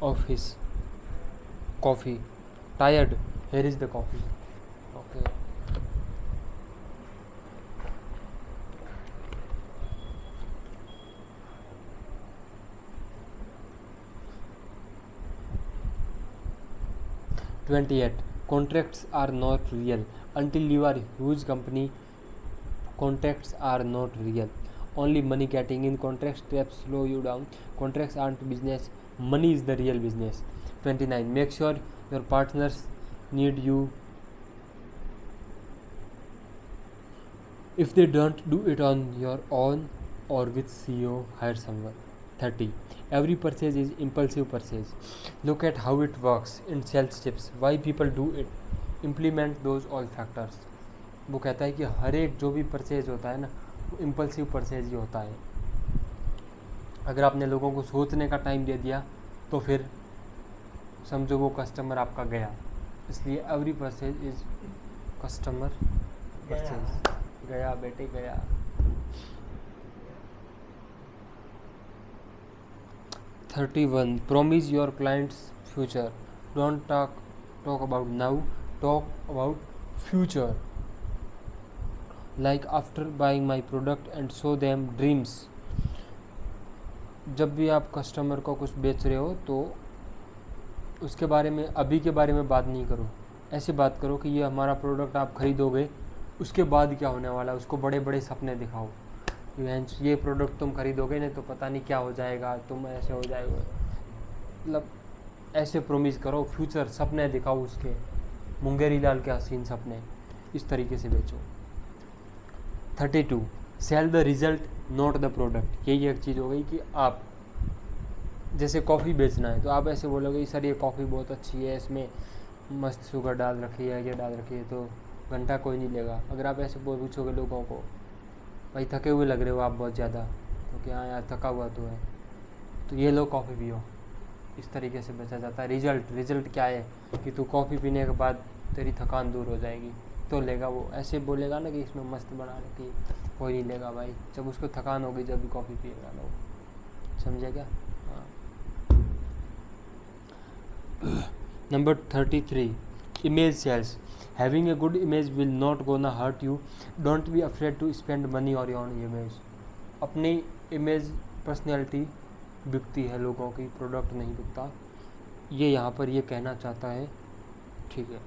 of his coffee. Tired, here is the coffee. Okay. "28. Contracts are not real. Until you are a huge company, contracts are not real. Only money getting in contracts steps slow you down. Contracts aren't business. Money is the real business." 29. Make sure your partners need you. If they don't do it on your own or with CEO, hire someone. 30. Every purchase is impulsive purchase. Look at how it works in sales tips. Why people do it. Implement those all factors. वो कहता है कि हर एक जो भी purchase होता है ना, वो इम्पल्सिव परचेज ही होता है। अगर आपने लोगों को सोचने का टाइम दे दिया तो फिर समझो वो कस्टमर आपका गया। इसलिए every purchase is customer purchase. गया बेटे गया। 31. Promise your clients future. Don't talk about now, talk about future. Like after buying my product and show them dreams. जब भी आप कस्टमर को कुछ बेच रहे हो तो उसके बारे में, अभी के बारे में बात नहीं करो। ऐसे बात करो कि ये हमारा प्रोडक्ट आप खरीदोगे, उसके बाद क्या होने वाला है, उसको बड़े बड़े सपने दिखाओ। ये प्रोडक्ट तुम खरीदोगे नहीं तो पता नहीं क्या हो जाएगा, तुम ऐसे हो जाएगा। मतलब ऐसे प्रोमिस करो, फ्यूचर सपने दिखाओ उसके, मुंगेरी लाल के हसीन सपने, इस तरीके से बेचो। 32. Sell the result not the product. यही एक चीज़ हो गई कि आप जैसे कॉफ़ी बेचना है तो आप ऐसे बोलोगे सर ये कॉफ़ी बहुत अच्छी है, इसमें मस्त शुगर डाल रखी है, ये डाल रखी है, तो घंटा कोई नहीं लेगा। अगर आप ऐसे पूछोगे लोगों को भाई थके हुए लग रहे हो आप बहुत ज़्यादा, तो क्या यार थका हुआ तो है, तो ये लो कॉफ़ी पियो, इस तरीके से बेचा जाता है। रिजल्ट क्या है कि तू कॉफ़ी पीने के बाद तेरी थकान दूर हो जाएगी तो लेगा वो। ऐसे बोलेगा ना कि इसमें मस्त बना रखी, कोई नहीं लेगा भाई। जब उसको थकान होगी जब भी कॉफ़ी पिएगा ना वो, समझे क्या? हाँ। Number 33. Image sales. Having a good image will not gonna hurt you. Don't be afraid to spend money on your image. अपनी इमेज पर्सनैलिटी बिकती है लोगों की, प्रोडक्ट नहीं बिकता, ये यहाँ पर ये कहना चाहता है। ठीक है।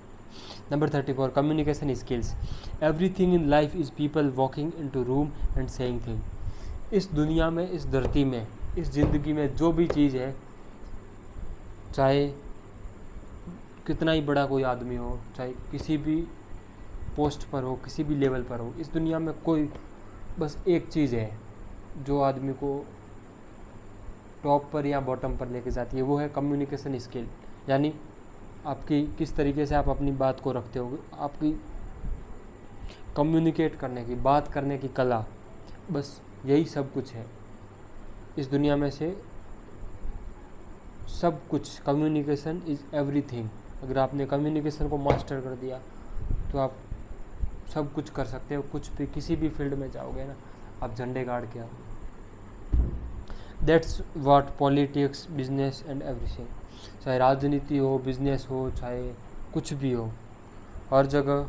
Number 34. Communication skills. Everything in life is people walking into room and saying thing. इस दुनिया में, इस धरती में, इस ज़िंदगी में जो भी चीज़ है, चाहे कितना ही बड़ा कोई आदमी हो, चाहे किसी भी पोस्ट पर हो, किसी भी लेवल पर हो, इस दुनिया में कोई बस एक चीज़ है जो आदमी को टॉप पर या बॉटम पर लेके जाती है, वो है कम्युनिकेशन स्किल। यानी आपकी किस तरीके से आप अपनी बात को रखते हो, आपकी कम्युनिकेट करने की, बात करने की कला, बस यही सब कुछ है इस दुनिया में से। सब कुछ, कम्युनिकेशन इज़ एवरीथिंग। अगर आपने कम्युनिकेशन को मास्टर कर दिया तो आप सब कुछ कर सकते हो, कुछ भी, किसी भी फील्ड में जाओगे ना, आप झंडे गाड़ के आओगे। That's what politics, business and everything. चाहे राजनीति हो, बिजनेस हो, चाहे कुछ भी हो, हर जगह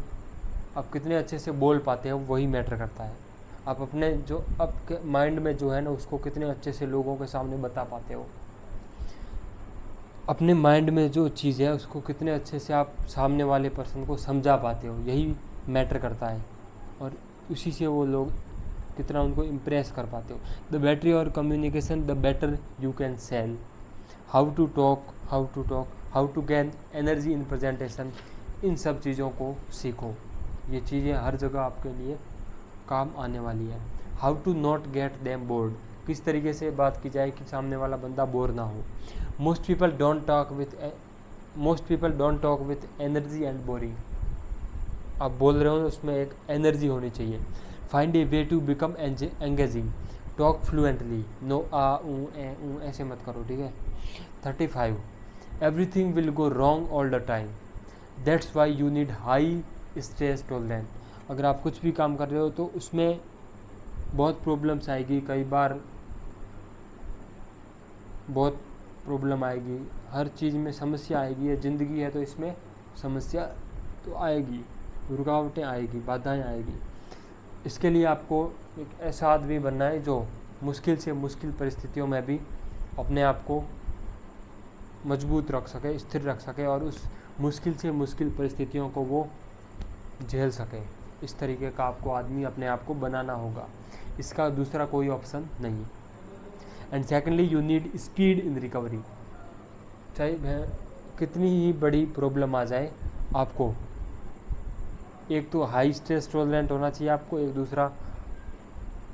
आप कितने अच्छे से बोल पाते हो वही मैटर करता है। आप अपने जो आपके माइंड में जो है ना, उसको कितने अच्छे से लोगों के सामने बता पाते हो। अपने माइंड में जो चीज़ है उसको कितने अच्छे से आप सामने वाले पर्सन को समझा पाते हो, यही मैटर करता है। और उसी से वो लोग कितना उनको इम्प्रेस कर पाते हो। The better your communication the better you can sell. How to talk, how to gain energy in presentation, इन सब चीज़ों को सीखो। ये चीज़ें हर जगह आपके लिए काम आने वाली है। How to not get them bored, किस तरीके से बात की जाए कि सामने वाला बंदा बोर ना हो। Most people don't talk with energy and boring. आप बोल रहे हो उसमें एक एनर्जी होनी चाहिए। Find a way to become engaging, talk fluently, no आ ऊ ए ऊ ऐसे मत करो, ठीक है। 35. Everything will go wrong all the time, that's why you need high stress tolerance. अगर आप कुछ भी काम कर रहे हो तो उसमें बहुत प्रॉब्लम्स आएगी, कई बार बहुत प्रॉब्लम आएगी, हर चीज़ में समस्या आएगी। ये ज़िंदगी है तो इसमें समस्या तो आएगी, रुकावटें आएगी, बाधाएं आएगी। इसके लिए आपको एक ऐसा आदमी बनना है जो मुश्किल से मुश्किल परिस्थितियों में भी अपने आप को मजबूत रख सके, स्थिर रख सके और उस मुश्किल से मुश्किल परिस्थितियों को वो झेल सके। इस तरीके का आपको आदमी अपने आप को बनाना होगा, इसका दूसरा कोई ऑप्शन नहीं। And secondly, you need speed in recovery. चाहे वह कितनी ही बड़ी प्रॉब्लम आ जाए, आपको एक तो हाई स्ट्रेस टॉलरेंट होना चाहिए आपको, एक दूसरा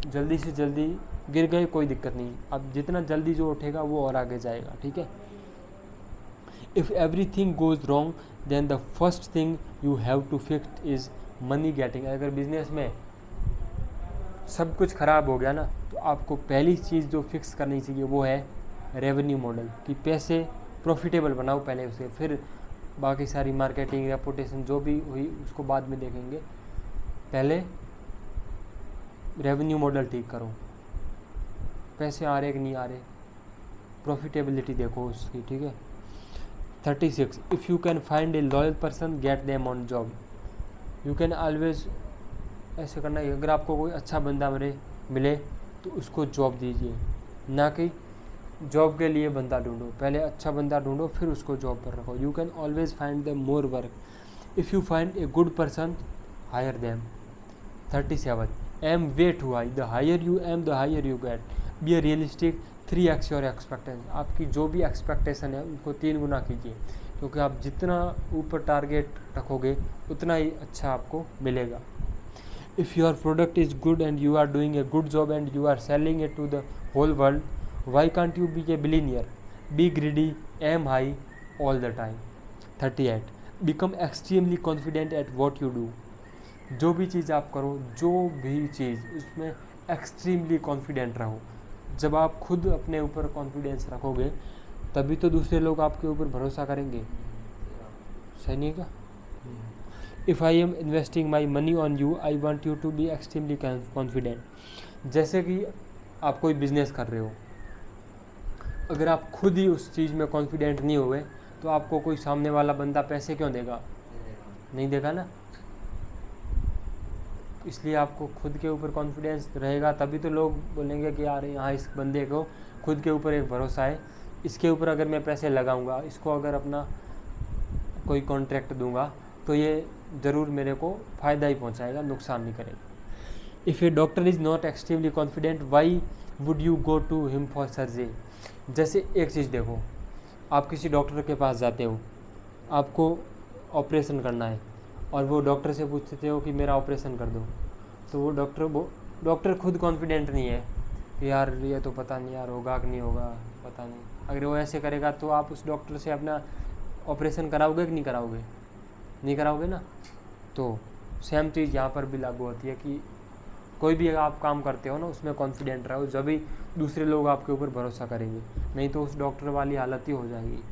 जल्दी से जल्दी गिर गए कोई दिक्कत नहीं, अब जितना जल्दी जो उठेगा वो और आगे जाएगा, ठीक है। If everything goes wrong then the first thing you have to fix is money getting. अगर बिजनेस में सब कुछ ख़राब हो गया ना, तो आपको पहली चीज़ जो फिक्स करनी चाहिए वो है रेवेन्यू मॉडल, कि पैसे प्रॉफिटेबल बनाओ पहले उसे, फिर बाकी सारी मार्केटिंग, रेपुटेशन जो भी हुई उसको बाद में देखेंगे। पहले रेवेन्यू मॉडल ठीक करो, पैसे आ रहे कि नहीं आ रहे, प्रॉफिटेबिलिटी देखो उसकी, ठीक है। 36, if you can find A loyal person get them on job. You can always ऐसे करना है, अगर आपको कोई अच्छा बंदा मिले तो उसको जॉब दीजिए, ना कि जॉब के लिए बंदा ढूंढो। पहले अच्छा बंदा ढूंढो फिर उसको जॉब पर रखो। You can always find them more work if you find a good person hire them. 37, aim way too high, the higher you aim the higher you get. Be a realistic, 3x your expectation. आपकी जो भी expectation है उनको 3 गुना कीजिए, क्योंकि आप जितना ऊपर टारगेट रखोगे उतना ही अच्छा आपको मिलेगा। If your product is good and you are doing a good job and you are selling it to the whole world, why can't you be a billionaire. Be greedy, aim high all the time. 38, become extremely confident at what you do. जो भी चीज़ आप करो, जो भी चीज़, उसमें extremely confident रहो। जब आप खुद अपने ऊपर कॉन्फिडेंस रखोगे तभी तो दूसरे लोग आपके ऊपर भरोसा करेंगे, सही नहीं का। If I am investing my money on you I want you to be extremely confident. जैसे कि आप कोई बिजनेस कर रहे हो, अगर आप खुद ही उस चीज़ में कॉन्फिडेंट नहीं हुए तो आपको कोई सामने वाला बंदा पैसे क्यों देगा, नहीं देगा ना। इसलिए आपको खुद के ऊपर कॉन्फिडेंस रहेगा तभी तो लोग बोलेंगे कि यार यहाँ इस बंदे को खुद के ऊपर एक भरोसा है, इसके ऊपर अगर मैं पैसे लगाऊंगा, इसको अगर अपना कोई कॉन्ट्रैक्ट दूंगा तो ये ज़रूर मेरे को फ़ायदा ही पहुंचाएगा, नुकसान नहीं करेगा। If a doctor is not extremely confident why would you go to him for surgery. जैसे एक चीज़ देखो, आप किसी डॉक्टर के पास जाते हो, आपको ऑपरेशन करना है और वो डॉक्टर से पूछते हो कि मेरा ऑपरेशन कर दो, तो वो डॉक्टर खुद कॉन्फिडेंट नहीं है कि यार ये तो पता नहीं यार होगा कि नहीं होगा, पता नहीं। अगर वो ऐसे करेगा तो आप उस डॉक्टर से अपना ऑपरेशन कराओगे कि नहीं कराओगे, नहीं कराओगे ना। तो सेम चीज़ यहाँ पर भी लागू होती है कि कोई भी आप काम करते हो ना उसमें कॉन्फिडेंट रहो, जब भी दूसरे लोग आपके ऊपर भरोसा करेंगे, नहीं तो उस डॉक्टर वाली हालत ही हो जाएगी।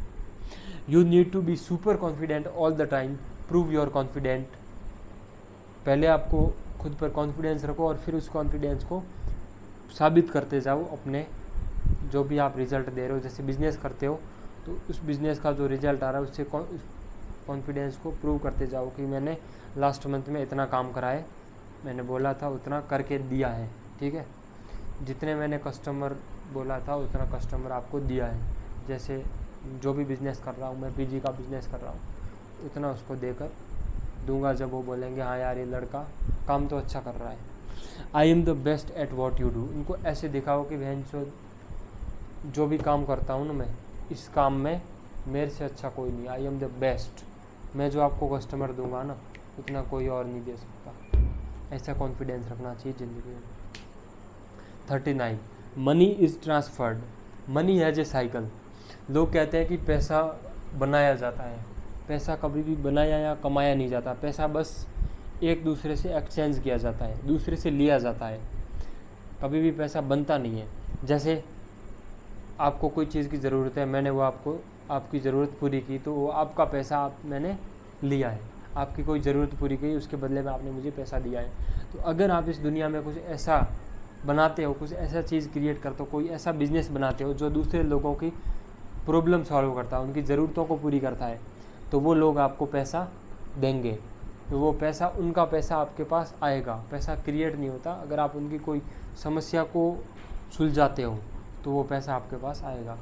You need to be super confident all the time, prove your confident. पहले आपको खुद पर कॉन्फिडेंस रखो और फिर उस कॉन्फिडेंस को साबित करते जाओ अपने जो भी आप रिज़ल्ट दे रहे हो। जैसे बिज़नेस करते हो तो उस बिज़नेस का जो रिज़ल्ट आ रहा है उससे कॉन्फिडेंस को प्रूव करते जाओ कि मैंने लास्ट मंथ में इतना काम करा है, मैंने बोला था उतना करके दिया है, ठीक है। जितने मैंने कस्टमर बोला था उतना कस्टमर आपको दिया है। जैसे जो भी बिज़नेस कर रहा हूँ मैं, पीजी का बिज़नेस कर रहा हूँ, उतना उसको देकर दूंगा जब वो बोलेंगे हाँ यार ये लड़का काम तो अच्छा कर रहा है। I am the best at what you do. उनको ऐसे दिखाओ कि बहन जो भी काम करता हूँ ना मैं, इस काम में मेरे से अच्छा कोई नहीं, आई एम द बेस्ट। मैं जो आपको कस्टमर दूंगा ना उतना कोई और नहीं दे सकता। ऐसा कॉन्फिडेंस रखना चाहिए ज़िंदगी में। 39, money is transferred, money has a cycle. लोग कहते हैं कि पैसा बनाया जाता है, पैसा कभी भी बनाया या कमाया नहीं जाता। पैसा बस एक दूसरे से एक्सचेंज किया जाता है, दूसरे से लिया जाता है, कभी भी पैसा बनता नहीं है। जैसे आपको कोई चीज़ की ज़रूरत है, मैंने वो आपकी ज़रूरत पूरी की तो वो आपका पैसा मैंने लिया है। आपकी कोई ज़रूरत पूरी की उसके बदले में आपने मुझे पैसा दिया है। तो अगर आप इस दुनिया में कुछ ऐसा बनाते हो, कुछ ऐसा चीज़ क्रिएट करते हो, कोई ऐसा बिज़नेस बनाते हो जो दूसरे लोगों की प्रॉब्लम सॉल्व करता है, उनकी ज़रूरतों को पूरी करता है, तो वो लोग आपको पैसा देंगे। तो वो पैसा, उनका पैसा आपके पास आएगा। पैसा क्रिएट नहीं होता, अगर आप उनकी कोई समस्या को सुलझाते हो तो वो पैसा आपके पास आएगा।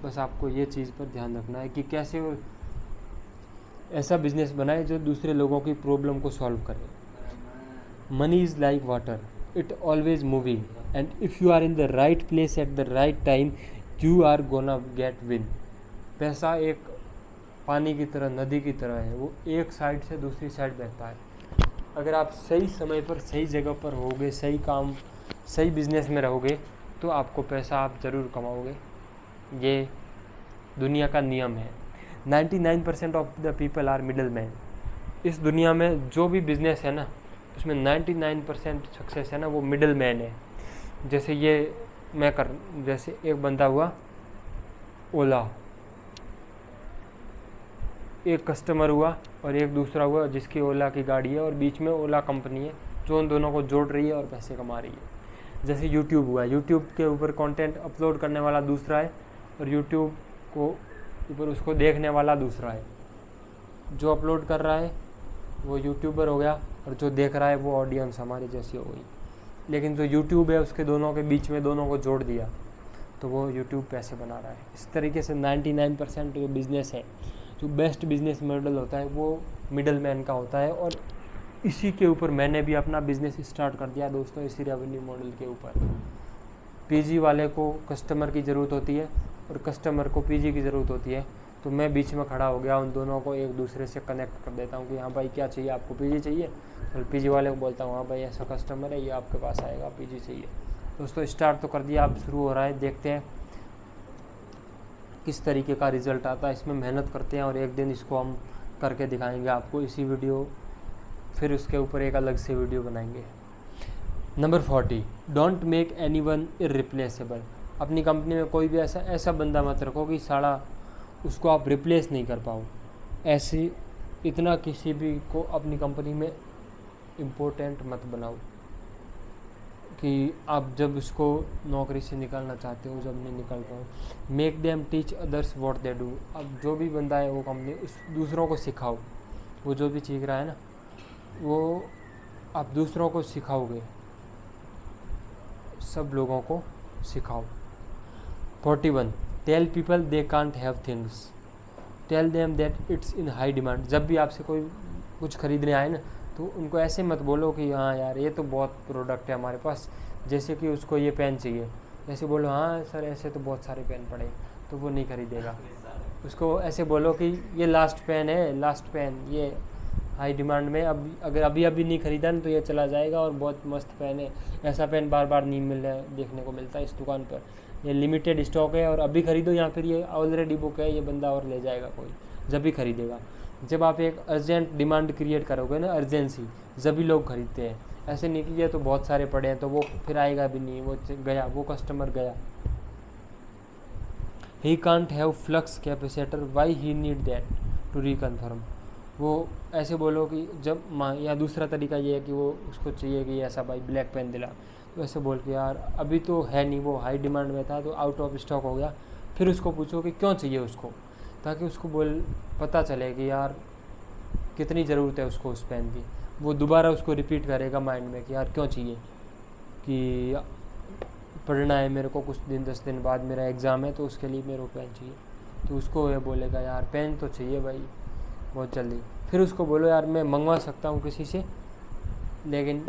बस आपको ये चीज़ पर ध्यान रखना है कि कैसे ऐसा बिजनेस बनाए जो दूसरे लोगों की प्रॉब्लम को सॉल्व करे। Money is like water, it always moving, and if you are in the right place at the right time you are gonna get win. पैसा एक पानी की तरह, नदी की तरह है, वो एक साइड से दूसरी साइड बहता है। अगर आप सही समय पर सही जगह पर होगे, सही काम, सही बिजनेस में रहोगे तो आपको पैसा आप ज़रूर कमाओगे। ये दुनिया का नियम है। 99% of the people are middle man. इस दुनिया में जो भी बिजनेस है ना, उसमें 99% सक्सेस है ना, वो मिडल मैन है। जैसे जैसे एक बंदा हुआ ओला, एक कस्टमर हुआ और एक दूसरा हुआ जिसकी ओला की गाड़ी है और बीच में ओला कंपनी है जो उन दोनों को जोड़ रही है और पैसे कमा रही है। जैसे यूट्यूब हुआ, यूट्यूब के ऊपर कंटेंट अपलोड करने वाला दूसरा है और यूट्यूब को ऊपर उसको देखने वाला दूसरा है। जो अपलोड कर रहा है वो यूट्यूबर हो गया और जो देख रहा है वो ऑडियंस हमारी जैसी हो गई। लेकिन जो यूट्यूब है उसके दोनों के बीच में दोनों को जोड़ दिया तो वो यूट्यूब पैसे बना रहा है। इस तरीके से 99% जो बिज़नेस है, जो बेस्ट बिज़नेस मॉडल होता है वो मिडल मैन का होता है। और इसी के ऊपर मैंने भी अपना बिज़नेस स्टार्ट कर दिया दोस्तों, इसी रेवेन्यू मॉडल के ऊपर। पीजी वाले को कस्टमर की ज़रूरत होती है और कस्टमर को पीजी की ज़रूरत होती है, तो मैं बीच में खड़ा हो गया, उन दोनों को एक दूसरे से कनेक्ट कर देता हूँ कि हाँ भाई क्या चाहिए आपको, पीजी चाहिए, और पीजी वाले को बोलता हूँ हाँ भाई ऐसा कस्टमर है, ये आपके पास आएगा, पीजी चाहिए। दोस्तों स्टार्ट तो कर दिया, अब शुरू हो रहा है, देखते हैं किस तरीके का रिज़ल्ट आता है। इसमें मेहनत करते हैं और एक दिन इसको हम करके दिखाएंगे आपको, इसी वीडियो, फिर उसके ऊपर एक अलग से वीडियो बनाएंगे। Number 40, don't make anyone irreplaceable. अपनी कंपनी में कोई भी ऐसा बंदा मत रखो कि साला उसको आप रिप्लेस नहीं कर पाओ। ऐसी इतना किसी भी को अपनी कंपनी में इम्पोर्टेंट मत बनाओ कि आप जब उसको नौकरी से निकालना चाहते हो जब नहीं निकाल पाओ। Make them teach others what they do. अब जो भी बंदा है वो कंपनी उस दूसरों को सिखाओ, वो जो भी सीख रहा है ना वो आप दूसरों को सिखाओगे, सब लोगों को सिखाओ। 41, tell people they can't have things, tell them that it's in high demand. जब भी आपसे कोई कुछ खरीदने आए ना तो उनको ऐसे मत बोलो कि हाँ यार ये तो बहुत प्रोडक्ट है हमारे पास, जैसे कि उसको ये पेन चाहिए, ऐसे बोलो हाँ सर ऐसे तो बहुत सारे पेन पड़े, तो वो नहीं खरीदेगा। उसको ऐसे बोलो कि ये लास्ट पेन है, लास्ट पेन ये हाई डिमांड में, अब अगर अभी नहीं खरीदा ना तो ये चला जाएगा और बहुत मस्त पेन है, ऐसा पेन बार बार नहीं मिल रहा है, देखने को मिलता है इस दुकान पर, ये लिमिटेड स्टॉक है और अभी खरीदो या फिर ये ऑलरेडी बुक है, ये बंदा और ले जाएगा कोई, जब भी खरीदेगा। जब आप एक अर्जेंट डिमांड क्रिएट करोगे ना, अर्जेंसी, जब भी लोग खरीदते हैं। ऐसे नहीं कि ये तो बहुत सारे पड़े हैं तो वो फिर आएगा भी नहीं, वो गया, वो कस्टमर गया। He can't have flux capacitor, why he need that to reconfirm. वो ऐसे बोलो कि जब या दूसरा तरीका ये है कि वो उसको चाहिए कि ऐसा भाई ब्लैक पेन दिला, तो ऐसे बोल के यार अभी तो है नहीं, वो हाई डिमांड में था तो आउट ऑफ स्टॉक हो गया। फिर उसको पूछो कि क्यों चाहिए उसको, ताकि उसको पता चले कि यार कितनी ज़रूरत है उसको उस पेन की। वो दोबारा उसको रिपीट करेगा माइंड में कि यार क्यों चाहिए, कि पढ़ना है मेरे को, कुछ दिन 10 दिन बाद मेरा एग्ज़ाम है तो उसके लिए मेरे को पेन चाहिए, तो उसको ये बोलेगा यार पेन तो चाहिए भाई बहुत जल्दी। फिर उसको बोलो यार मैं मंगवा सकता हूँ किसी से, लेकिन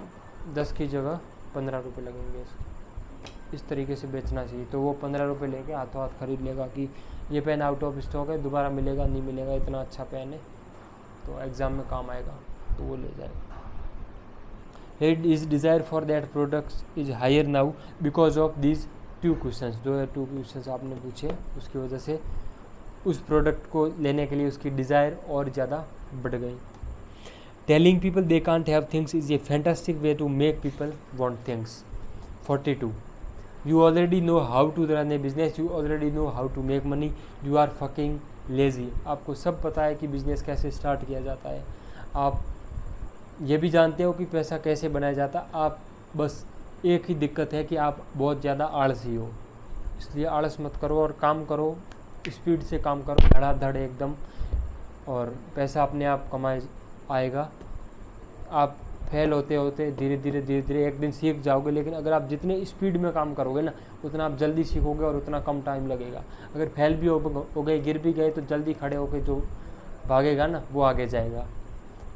10 की जगह 15 रुपये लगेंगे। इस तरीके से बेचना चाहिए, तो वो 15 रुपये लेके हाथों हाथ खरीद लेगा कि ये पेन आउट ऑफ स्टॉक है, दोबारा मिलेगा नहीं मिलेगा, इतना अच्छा पेन है तो एग्ज़ाम में काम आएगा, तो वो ले जाएगा। His desire for that product is higher now because of these 2 questions. जो 2 क्वेश्चंस आपने पूछे उसकी वजह से उस प्रोडक्ट को लेने के लिए उसकी डिज़ायर और ज़्यादा बढ़ गई। Telling people they can't have things is a fantastic way to make people want things. 42, you already know how to run a business, you already know how to make money, you are fucking lazy। आपको सब पता है कि business कैसे start किया जाता है, आप ये भी जानते हो कि पैसा कैसे बनाया जाता है, आप बस एक ही दिक्कत है कि आप बहुत ज़्यादा आलसी हो। इसलिए आलस मत करो और काम करो, स्पीड से काम करो, धड़ाधड़ एकदम, और पैसा अपने आप कमाए आएगा। आप फेल होते होते धीरे धीरे एक दिन सीख जाओगे, लेकिन अगर आप जितने स्पीड में काम करोगे ना उतना आप जल्दी सीखोगे और उतना कम टाइम लगेगा। अगर फेल भी हो गए, गिर भी गए, तो जल्दी खड़े होकर जो भागेगा ना वो आगे जाएगा।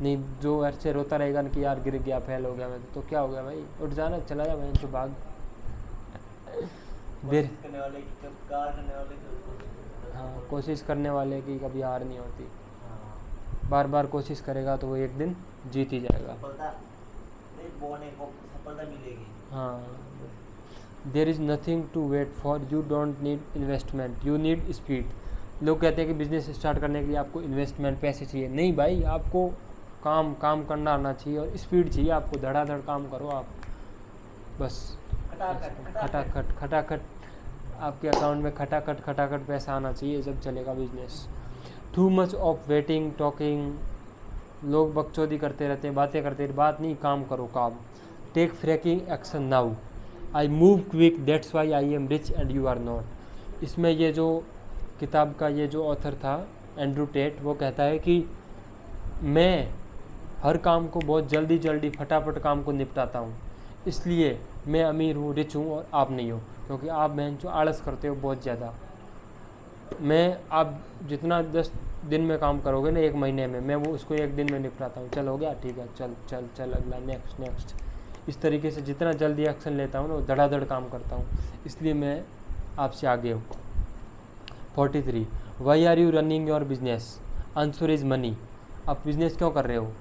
नहीं जो ऐसे रोता रहेगा ना कि यार गिर गया, फेल हो गया मैं, तो क्या हो गया भाई, उठ जाना, चला जा मैं, तो भाग। हाँ, कोशिश करने वाले की कभी हार नहीं होती। बार बार कोशिश करेगा तो वो एक दिन जीत ही जाएगा। सफलता मिलेगी। हाँ, there is nothing to wait for, you don't need investment, you need speed. लोग कहते हैं कि बिजनेस स्टार्ट करने के लिए आपको इन्वेस्टमेंट, पैसे चाहिए। नहीं भाई, आपको काम करना आना चाहिए और स्पीड चाहिए आपको। धड़ाधड़ काम करो आप, बस खटाखट आपके अकाउंट में खटाखट पैसा आना चाहिए, जब चलेगा business. Too much of waiting talking, लोग बकचोदी करते रहते हैं, बातें करते रहते, बात नहीं, काम करो काम। Take fracking action now, I move quick that's why I am rich and you are not. इसमें ये जो किताब का ये जो ऑथर था एंड्रू टेट, वो कहता है कि मैं हर काम को बहुत जल्दी फटाफट काम को निपटाता हूँ, इसलिए मैं अमीर हूँ, रिच हूँ और आप नहीं हो, क्योंकि आप बहन जो आलस करते हो बहुत ज़्यादा। आप जितना 10 दिन में काम करोगे ना, 1 महीने में, मैं वो उसको 1 दिन में निपटाता हूँ। चल हो गया, ठीक है, चल अगला, नेक्स्ट। इस तरीके से जितना जल्दी एक्शन लेता हूँ ना, वो धड़ाधड़ काम करता हूँ, इसलिए मैं आपसे आगे हूँ। 43 why are you running your business, answer is money. आप बिजनेस क्यों कर रहे हो?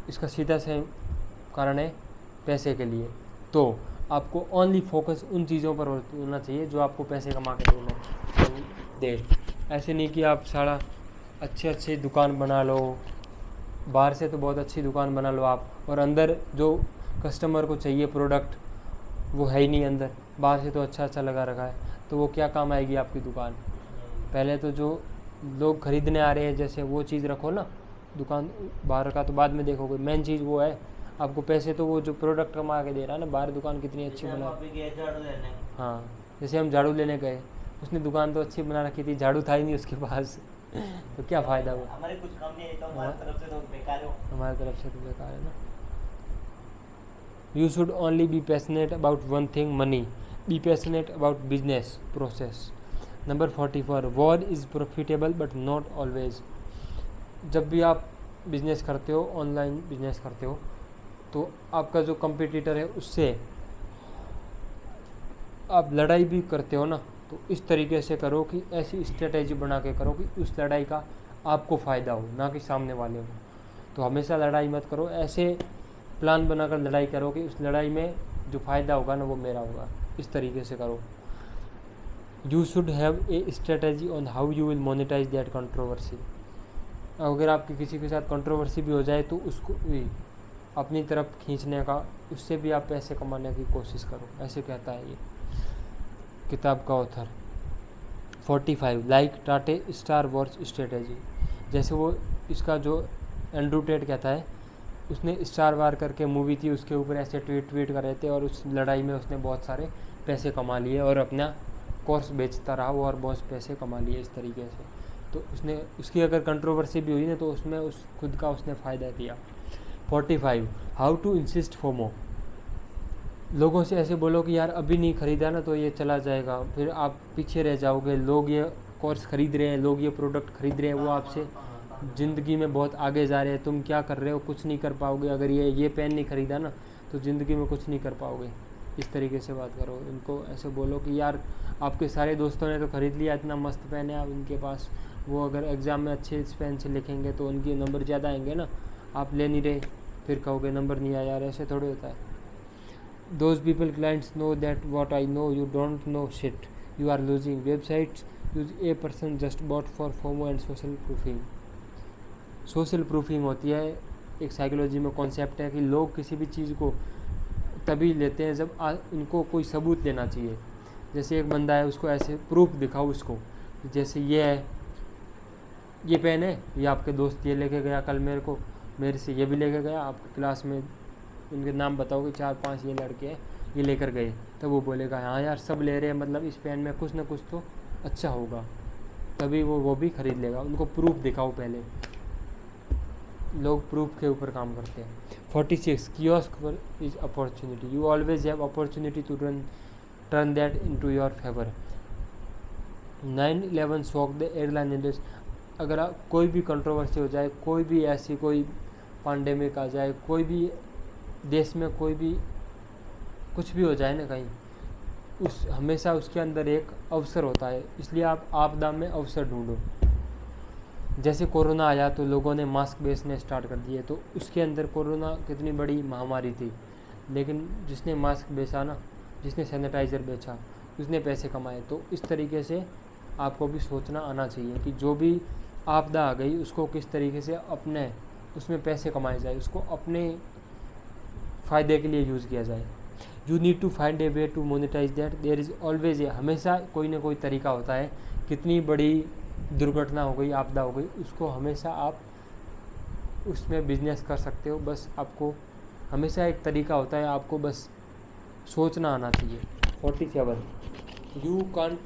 इसका सीधा से कारण है पैसे के लिए। तो आपको ओनली फोकस उन चीज़ों पर होना चाहिए जो आपको पैसे कमा के दे। ऐसे नहीं कि आप सारा अच्छे दुकान बना लो, बाहर से तो बहुत अच्छी दुकान बना लो आप, और अंदर जो कस्टमर को चाहिए प्रोडक्ट वो है ही नहीं अंदर। बाहर से तो अच्छा लगा रखा है, तो वो क्या काम आएगी आपकी दुकान? पहले तो जो लोग खरीदने आ रहे हैं जैसे वो चीज़ रखो ना, दुकान बाहर का तो बाद में देखोगे। मेन चीज़ वो है, आपको पैसे तो वो जो प्रोडक्ट कमा के दे रहा है ना, बाहर दुकान कितनी अच्छी बना। हाँ, जैसे हम झाड़ू लेने गए, उसने दुकान तो अच्छी बना रखी थी, झाड़ू था ही नहीं उसके पास तो क्या फ़ायदा हुआ? हमारे कुछ कम नहीं है, तो हमारी तरफ से तो बेकार हो। हमारी तरफ से तो बेकार है ना। You should only be passionate about one thing, money. Be passionate about business process. Number 44 war is profitable but not always. जब भी आप बिज़नेस करते हो, ऑनलाइन बिजनेस करते हो, तो आपका जो कंपटीटर है उससे आप लड़ाई भी करते हो ना, तो इस तरीके से करो कि ऐसी स्ट्रेटेजी बना के करो कि उस लड़ाई का आपको फ़ायदा हो, ना कि सामने वाले को। तो हमेशा लड़ाई मत करो, ऐसे प्लान बनाकर लड़ाई करो कि उस लड़ाई में जो फ़ायदा होगा ना वो मेरा होगा। इस तरीके से करो। You should have a strategy on how you will monetise that controversy. अगर आपकी किसी के साथ कंट्रोवर्सी भी हो जाए तो उसको भी अपनी तरफ खींचने का, उससे भी आप पैसे कमाने की कोशिश करो, ऐसे कहता है ये किताब का ऑथर। 45 लाइक टाटे स्टार वॉर्स स्ट्रेटेजी। जैसे वो इसका जो एंड्रू टेट कहता है, उसने स्टार वार करके मूवी थी, उसके ऊपर ऐसे ट्वीट कर रहे थे और उस लड़ाई में उसने बहुत सारे पैसे कमा लिए और अपना कोर्स बेचता रहा वो और बहुत पैसे कमा लिए इस तरीके से। तो उसकी अगर कंट्रोवर्सी भी हुई ना तो उसमें उस खुद का उसने फ़ायदा किया। 45 हाउ टू इंसिस्ट फोमो। लोगों से ऐसे बोलो कि यार अभी नहीं ख़रीदा ना तो ये चला जाएगा, फिर आप पीछे रह जाओगे। लोग ये कोर्स ख़रीद रहे हैं, लोग ये प्रोडक्ट ख़रीद रहे हैं, वो आपसे ज़िंदगी में बहुत आगे जा रहे हैं, तुम क्या कर रहे हो, कुछ नहीं कर पाओगे। अगर ये पेन नहीं ख़रीदा ना तो ज़िंदगी में कुछ नहीं कर पाओगे। इस तरीके से बात करो, इनको ऐसे बोलो कि यार आपके सारे दोस्तों ने तो ख़रीद लिया, इतना मस्त पेन है आप उनके पास, वो अगर एग्ज़ाम में अच्छे इस पेन से लिखेंगे तो उनके नंबर ज़्यादा आएंगे ना, आप ले नहीं रहे, फिर कहोगे नंबर नहीं आया। यार ऐसे थोड़ी होता है। Those people clients know that what I know, you don't know shit, you are losing. Websites use a person just bought for FOMO and social proofing. Social proofing होती है, एक साइकोलॉजी में कॉन्सेप्ट है कि लोग किसी भी चीज़ को तभी लेते हैं जब उनको कोई सबूत देना चाहिए। जैसे एक बंदा है, उसको ऐसे प्रूफ दिखाओ उसको, जैसे ये है, ये पेन है, ये आपके दोस्त ये लेके गया कल मेरे को, मेरे से ये भी लेके गया, आपकी क्लास में उनके नाम बताओगे 4-5 ये लड़के हैं, ये लेकर गए, तब वो बोलेगा हाँ यार सब ले रहे हैं, मतलब इस पेन में कुछ ना कुछ तो अच्छा होगा, तभी वो भी ख़रीद लेगा। उनको प्रूफ दिखाओ पहले, लोग प्रूफ के ऊपर काम करते हैं। 46 kiosk is opportunity, you always have opportunity to turn that into your favour. 9/11 shock the airline industry, अगर कोई भी कंट्रोवर्सी हो जाए, कोई भी ऐसी कोई पैंडेमिक आ जाए, कोई भी देश में कोई भी कुछ भी हो जाए ना कहीं, उस हमेशा उसके अंदर एक अवसर होता है, इसलिए आप आपदा में अवसर ढूंढो। जैसे कोरोना आया तो लोगों ने मास्क बेचने स्टार्ट कर दिए, तो उसके अंदर कोरोना कितनी बड़ी महामारी थी, लेकिन जिसने मास्क बेचा ना, जिसने सैनिटाइज़र बेचा, उसने पैसे कमाए। तो इस तरीके से आपको भी सोचना आना चाहिए कि जो भी आपदा आ गई उसको किस तरीके से अपने उसमें पैसे कमाए जाए, उसको अपने फ़ायदे के लिए यूज़ किया जाए। You need to find a way to monetise that, there is always a, हमेशा कोई ना कोई तरीका होता है। कितनी बड़ी दुर्घटना हो गई, आपदा हो गई, उसको हमेशा आप उसमें बिजनेस कर सकते हो। बस आपको हमेशा एक तरीका होता है, आपको बस सोचना आना चाहिए। 47 यू कांट